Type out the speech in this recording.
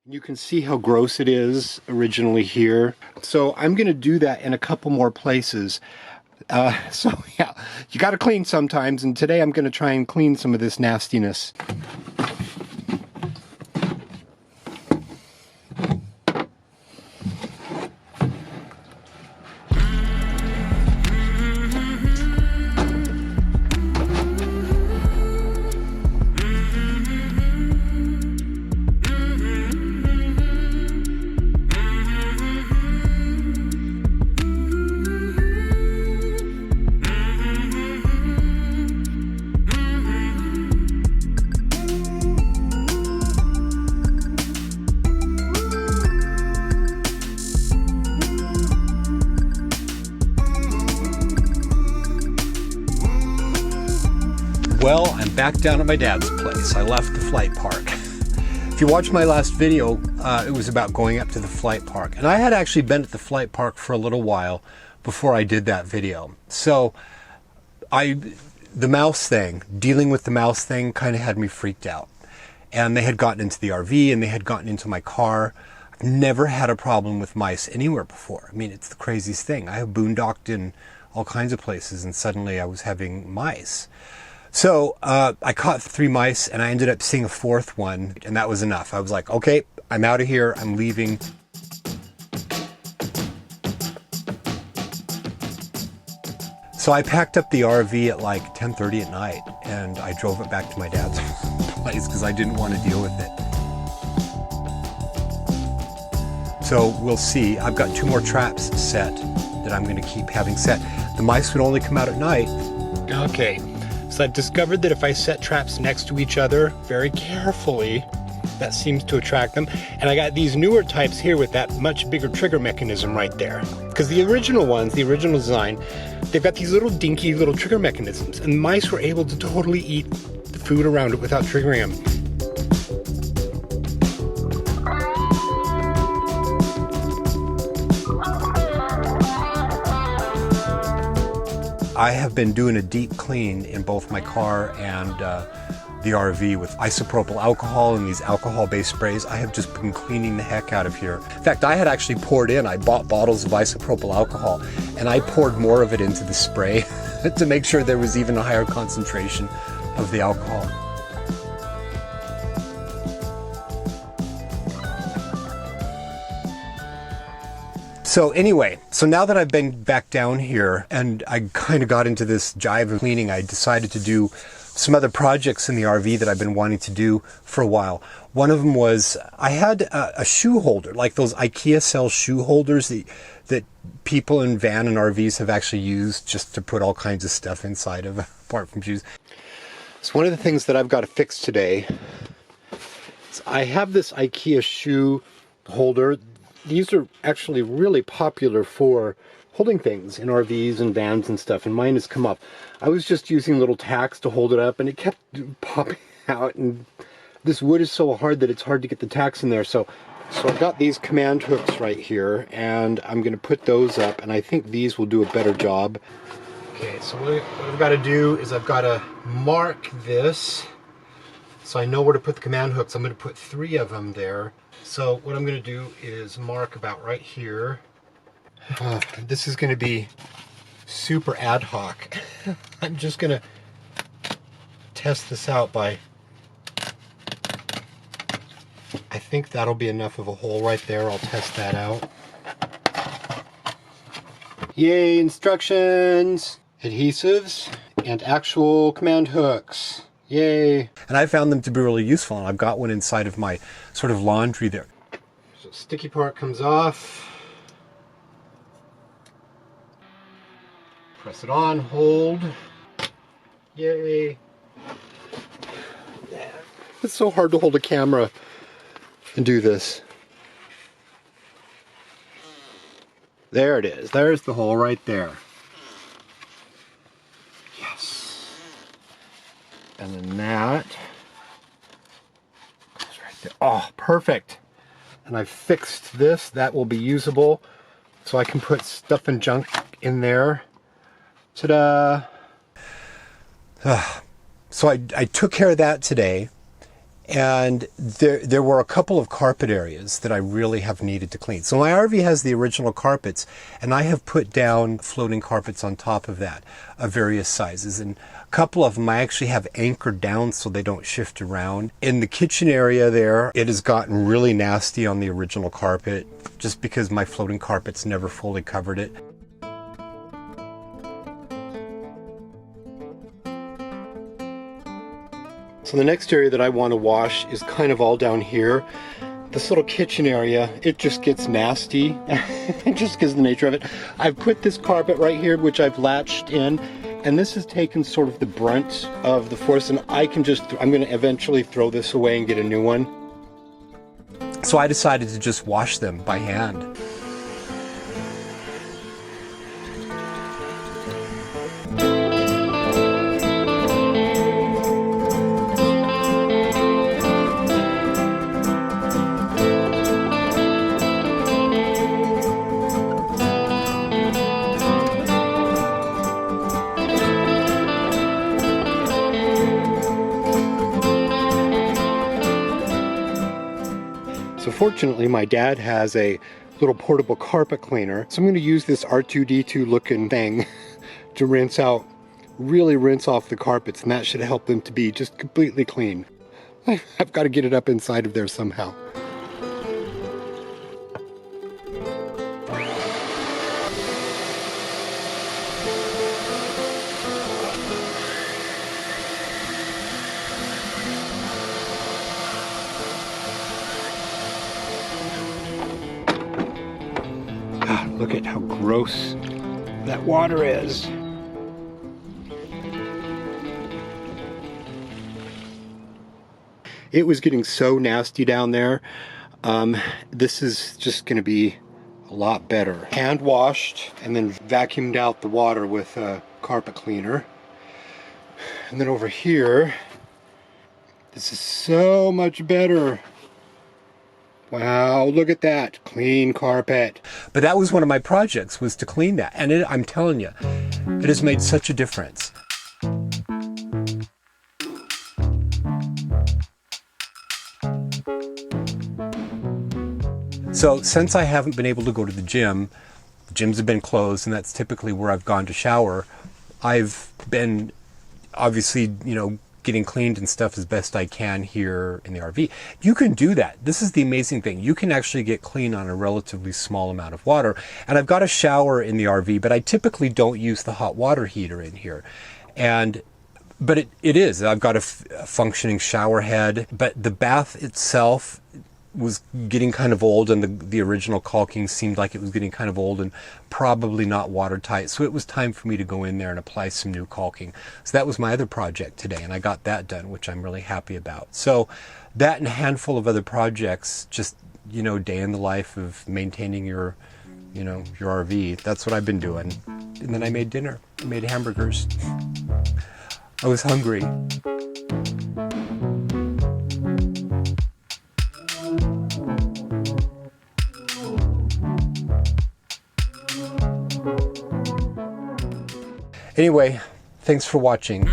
You can see how gross it is originally here. So I'm going to do that in a couple more places. So yeah, you got to clean sometimes, and today I'm going to try and clean some of this nastiness. Well, I'm back down at my dad's place. I left the flight park. If you watched my last video, it was about going up to the flight park. And I had actually been at the flight park for a little while before I did that video. So the mouse thing, dealing with the mouse thing kind of had me freaked out. And they had gotten into the RV and they had gotten into my car. I've never had a problem with mice anywhere before. I mean, it's the craziest thing. I have boondocked in all kinds of places and suddenly I was having mice. So I caught 3 mice and I ended up seeing a 4th one, and that was enough. I was like, okay, I'm out of here, I'm leaving. So I packed up the RV at like 10:30 at night and I drove it back to my dad's place because I didn't want to deal with it. So we'll see. I've got 2 more traps set that I'm going to keep having set. The mice would only come out at night. Okay. So I've discovered that if I set traps next to each other very carefully, that seems to attract them. And I got these newer types here with that much bigger trigger mechanism right there. Because the original ones, the original design, they've got these little dinky little trigger mechanisms. And mice were able to totally eat the food around it without triggering them. I have been doing a deep clean in both my car and the RV with isopropyl alcohol and these alcohol-based sprays. I have just been cleaning the heck out of here. In fact, I had actually I bought bottles of isopropyl alcohol and I poured more of it into the spray to make sure there was even a higher concentration of the alcohol. So anyway, so now that I've been back down here and I kind of got into this jive of cleaning, I decided to do some other projects in the RV that I've been wanting to do for a while. One of them was I had a shoe holder, like those IKEA sells shoe holders that people in van and RVs have actually used just to put all kinds of stuff inside of, apart from shoes. So one of the things that I've got to fix today is I have this IKEA shoe holder. These are actually really popular for holding things in RVs and vans and stuff, and mine has come up. I was just using little tacks to hold it up and it kept popping out, and this wood is so hard that it's hard to get the tacks in there. So I've got these command hooks right here and I'm going to put those up, and I think these will do a better job. Okay, so what I've got to do is I've got to mark this so I know where to put the command hooks. I'm going to put 3 of them there. So what I'm going to do is mark about right here. This is going to be super ad hoc. I'm just going to test this out by, I think that'll be enough of a hole right there. I'll test that out. Yay, instructions, adhesives, and actual command hooks. Yay. And I found them to be really useful, and I've got one inside of my sort of laundry there. So sticky part comes off. Press it on, hold. Yay. It's so hard to hold a camera and do this. There it is. There's the hole right there. Yes. And then that goes right there. Oh, perfect. And I've fixed this. That will be usable. So I can put stuff and junk in there. Ta-da! So I took care of that today. And there were a couple of carpet areas that I really have needed to clean. So my RV has the original carpets, and I have put down floating carpets on top of that of various sizes. And a couple of them I actually have anchored down so they don't shift around. In the kitchen area there, it has gotten really nasty on the original carpet just because my floating carpets never fully covered it. So the next area that I want to wash is kind of all down here. This little kitchen area, it just gets nasty, just because of the nature of it. I've put this carpet right here, which I've latched in, and this has taken sort of the brunt of the force, and I'm going to eventually throw this away and get a new one. So I decided to just wash them by hand. So fortunately, my dad has a little portable carpet cleaner. So I'm going to use this R2-D2 looking thing to really rinse off the carpets, and that should help them to be just completely clean. I've got to get it up inside of there somehow. Look at how gross that water is. It was getting so nasty down there. This is just going to be a lot better. Hand washed and then vacuumed out the water with a carpet cleaner. And then over here, this is so much better. Wow, look at that, clean carpet. But that was one of my projects, was to clean that. And I'm telling you, it has made such a difference. So since I haven't been able to go to the gyms have been closed, and that's typically where I've gone to shower, I've been obviously, getting cleaned and stuff as best I can here in the RV. You can do that. This is the amazing thing. You can actually get clean on a relatively small amount of water. And I've got a shower in the RV, but I typically don't use the hot water heater in here. But it is. I've got a functioning shower head, but the bath itself was getting kind of old, and the original caulking seemed like it was getting kind of old and probably not watertight. So it was time for me to go in there and apply some new caulking. So that was my other project today, and I got that done, which I'm really happy about. So that and a handful of other projects, just, day in the life of maintaining your RV. That's what I've been doing. And then I made dinner. I made hamburgers. I was hungry. Anyway, thanks for watching.